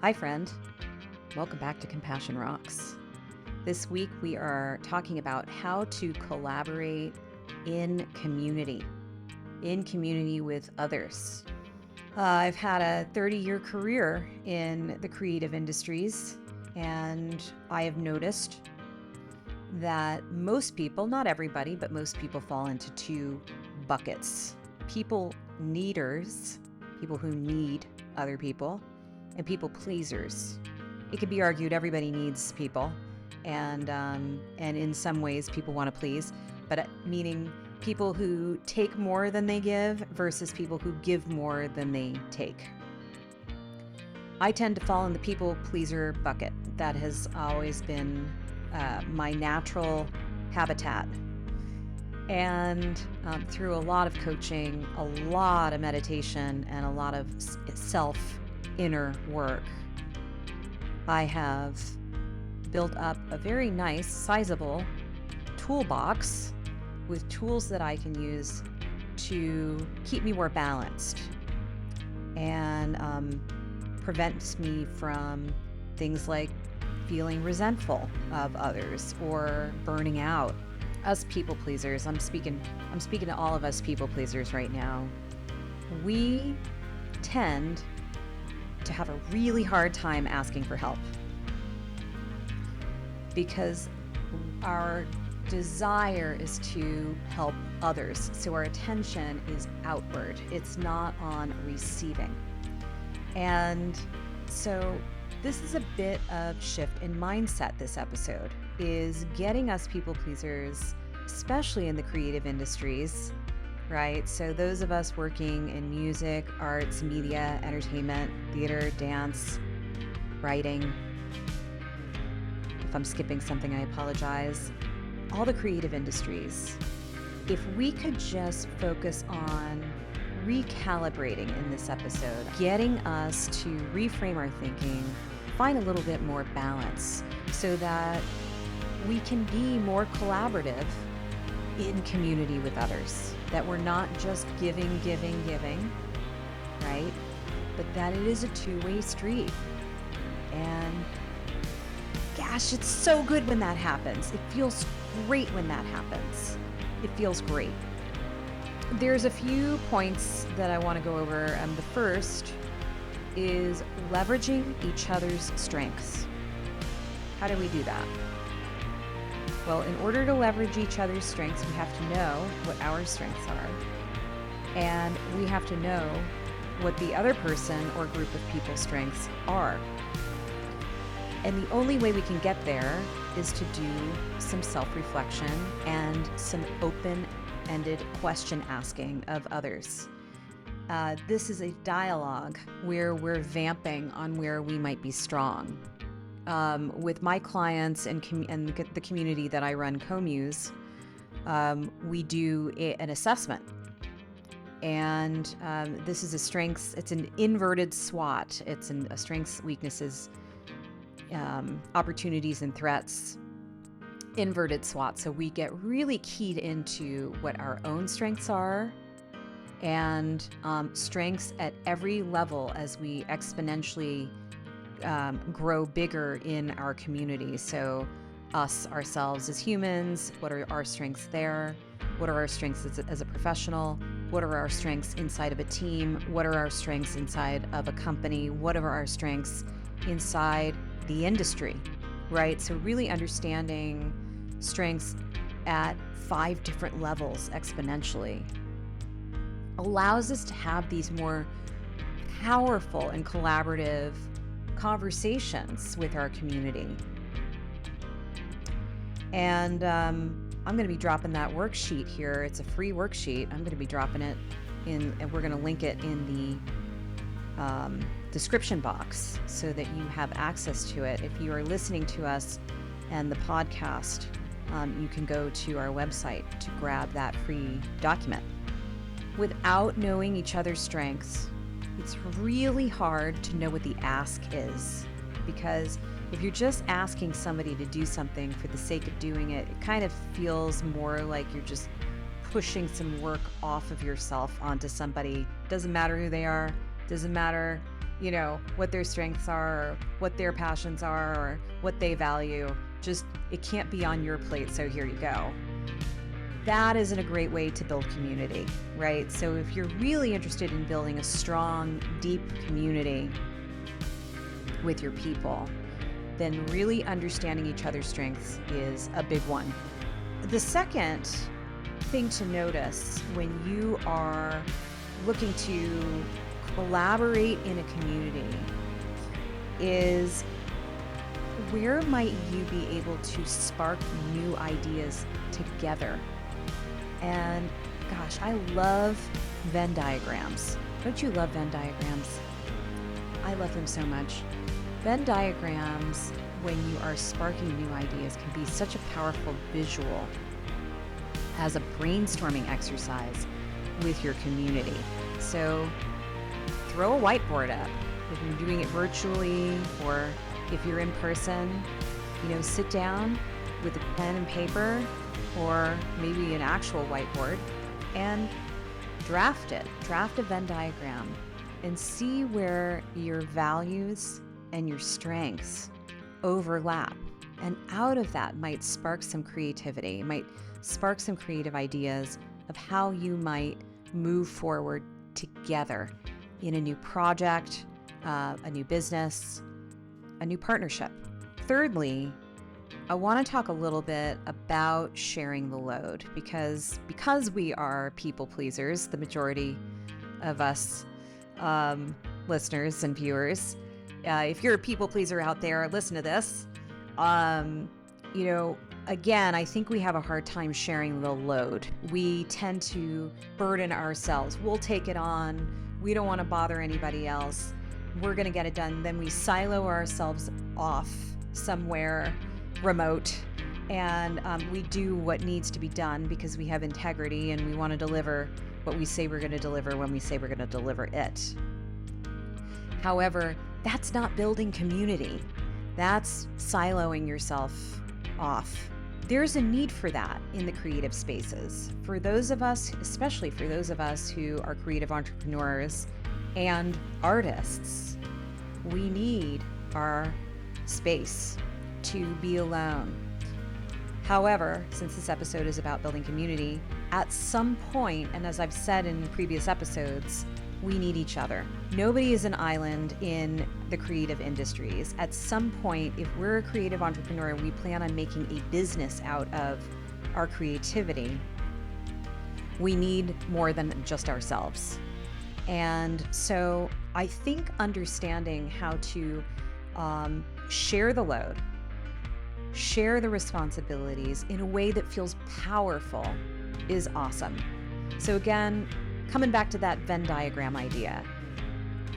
Hi, friend. Welcome back to Compassion Rocks. This week we are talking about how to collaborate in community with others. I've had a 30-year career in the creative industries, and I have noticed that most people, not everybody, but most people fall into two buckets. People needers, people who need other people, and people pleasers. It could be argued everybody needs people, and in some ways people want to please, but meaning people who take more than they give versus people who give more than they take. I tend to fall in the people pleaser bucket. That has always been my natural habitat. And through a lot of coaching, a lot of meditation, and a lot of inner work, I have built up a very nice, sizable toolbox with tools that I can use to keep me more balanced and prevents me from things like feeling resentful of others or burning out. Us people pleasers, I'm speaking to all of us people pleasers right now. We tend to have a really hard time asking for help because our desire is to help others. So our attention is outward. It's not on receiving. And so this is a bit of shift in mindset. This episode is getting us people pleasers, especially in the creative industries, right? So those of us working in music, arts, media, entertainment, theater, dance, writing. If I'm skipping something, I apologize. All the creative industries. If we could just focus on recalibrating in this episode, getting us to reframe our thinking, find a little bit more balance so that we can be more collaborative in community with others. That we're not just giving, right? But that it is a two-way street. And gosh, it's so good when that happens. It feels great when that happens. It feels great. There's a few points that I want to go over. The first is leveraging each other's strengths. How do we do that? Well, in order to leverage each other's strengths, we have to know what our strengths are. And we have to know what the other person or group of people's strengths are. And the only way we can get there is to do some self-reflection and some open-ended question asking of others. This is a dialogue where we're vamping on where we might be strong. With my clients and the community that I run, CoMuse, we do an assessment. And this is it's an inverted SWOT. It's a strengths, weaknesses, opportunities, and threats. Inverted SWOT. So we get really keyed into what our own strengths are and strengths at every level as we exponentially grow bigger in our community. So ourselves as humans, what are our strengths there? What are our strengths as a professional? What are our strengths inside of a team? What are our strengths inside of a company? What are our strengths inside the industry, right? So really understanding strengths at 5 different levels exponentially allows us to have these more powerful and collaborative conversations with our community. And I'm going to be dropping that worksheet here. It's a free worksheet. I'm going to be dropping it in, and we're going to link it in the description box so that you have access to it. If you are listening to us and the podcast, you can go to our website to grab that free document. Without knowing each other's strengths, it's really hard to know what the ask is, because if you're just asking somebody to do something for the sake of doing it, it kind of feels more like you're just pushing some work off of yourself onto somebody. Doesn't matter who they are, doesn't matter what their strengths are, or what their passions are, or what they value. Just, it can't be on your plate, so here you go. That isn't a great way to build community, right? So if you're really interested in building a strong, deep community with your people, then really understanding each other's strengths is a big one. The second thing to notice when you are looking to collaborate in a community is, where might you be able to spark new ideas together? And gosh, I love Venn diagrams. Don't you love Venn diagrams? I love them so much. Venn diagrams, when you are sparking new ideas, can be such a powerful visual as a brainstorming exercise with your community. So throw a whiteboard up. If you're doing it virtually, or if you're in person, sit down with a pen and paper, or maybe an actual whiteboard, and draft it. Draft a Venn diagram and see where your values and your strengths overlap. And out of that might spark some creativity, might spark some creative ideas of how you might move forward together in a new project, a new business, a new partnership. Thirdly, I want to talk a little bit about sharing the load, because we are people pleasers, the majority of us listeners and viewers. If you're a people pleaser out there, listen to this. Again, I think we have a hard time sharing the load. We tend to burden ourselves. We'll take it on. We don't want to bother anybody else. We're going to get it done. Then we silo ourselves off somewhere remote, and we do what needs to be done because we have integrity and we want to deliver what we say we're going to deliver when we say we're going to deliver it. However, that's not building community. That's siloing yourself off. There's a need for that in the creative spaces. For those of us, especially for those of us who are creative entrepreneurs and artists, we need our space to be alone. However, since this episode is about building community, at some point, and as I've said in previous episodes, we need each other. Nobody is an island in the creative industries. At some point, if we're a creative entrepreneur and we plan on making a business out of our creativity, we need more than just ourselves. And so I think understanding how to share the load, share the responsibilities in a way that feels powerful is awesome. So again, coming back to that Venn diagram idea,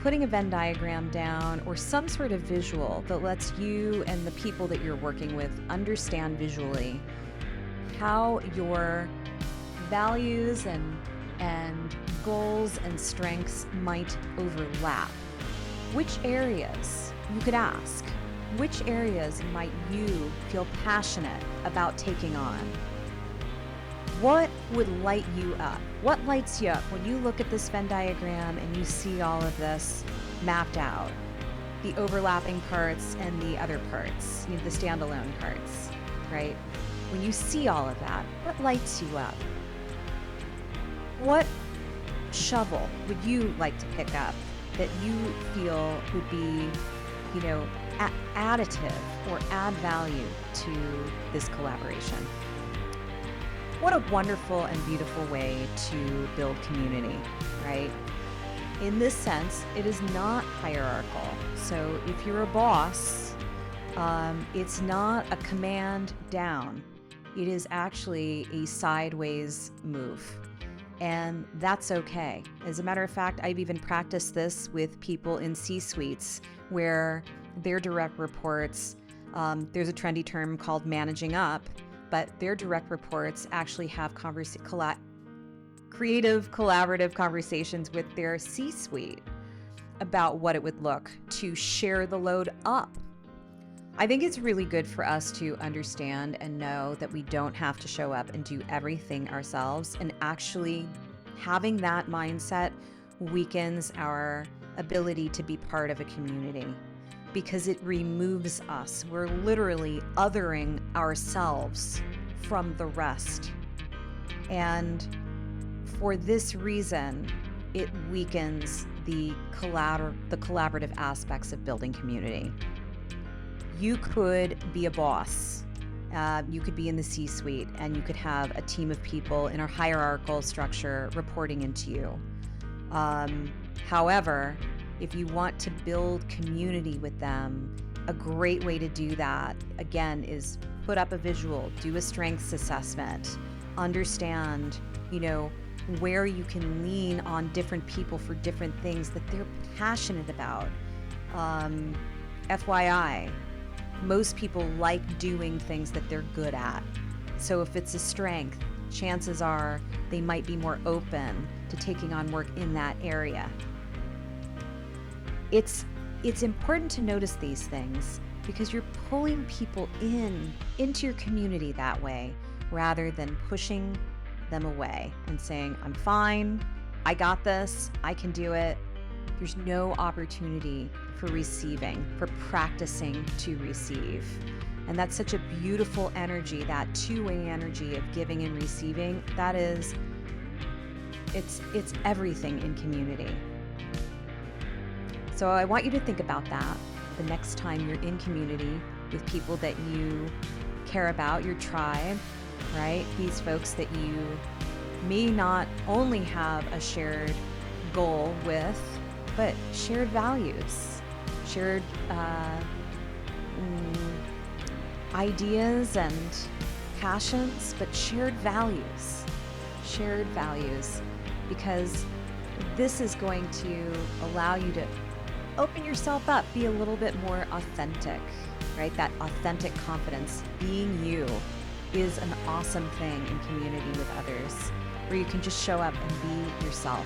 putting a Venn diagram down or some sort of visual that lets you and the people that you're working with understand visually how your values and goals and strengths might overlap. Which areas, you could ask, which areas might you feel passionate about taking on? What would light you up? What lights you up when you look at this Venn diagram and you see all of this mapped out? The overlapping parts and the other parts, the standalone parts, right? When you see all of that, what lights you up? What shovel would you like to pick up that you feel would be, additive or add value to this collaboration? What a wonderful and beautiful way to build community, right? In this sense, it is not hierarchical. So if you're a boss, it's not a command down. It is actually a sideways move. And that's okay. As a matter of fact, I've even practiced this with people in C-suites where their direct reports, there's a trendy term called managing up, but their direct reports actually have creative, collaborative conversations with their C-suite about what it would look to share the load up. I think it's really good for us to understand and know that we don't have to show up and do everything ourselves, and actually having that mindset weakens our ability to be part of a community because it removes us. We're literally othering ourselves from the rest. And for this reason, it weakens the collaborative aspects of building community. You could be a boss. You could be in the C-suite, and you could have a team of people in a hierarchical structure reporting into you. However, if you want to build community with them, a great way to do that, again, is put up a visual, do a strengths assessment, understand, where you can lean on different people for different things that they're passionate about. FYI, most people like doing things that they're good at. So if it's a strength, chances are they might be more open to taking on work in that area. It's important to notice these things because you're pulling people into your community that way rather than pushing them away and saying, I'm fine, I got this, I can do it. There's no opportunity for receiving, for practicing to receive. And that's such a beautiful energy, that two-way energy of giving and receiving. That is, it's everything in community. So I want you to think about that the next time you're in community with people that you care about, your tribe, right? These folks that you may not only have a shared goal with, but shared values, shared ideas and passions, but shared values, because this is going to allow you to open yourself up, be a little bit more authentic, right? That authentic confidence, being you, is an awesome thing in community with others, where you can just show up and be yourself,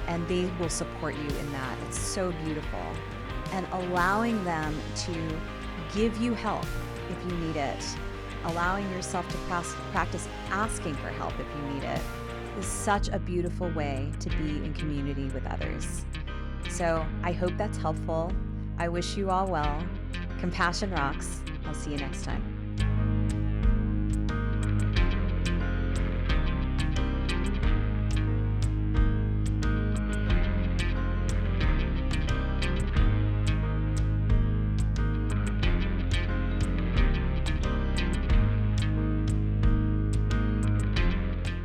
and they will support you in that. It's so beautiful. And allowing them to give you help if you need it, allowing yourself to practice asking for help if you need it, is such a beautiful way to be in community with others. So I hope that's helpful. I wish you all well. Compassion rocks. I'll see you next time.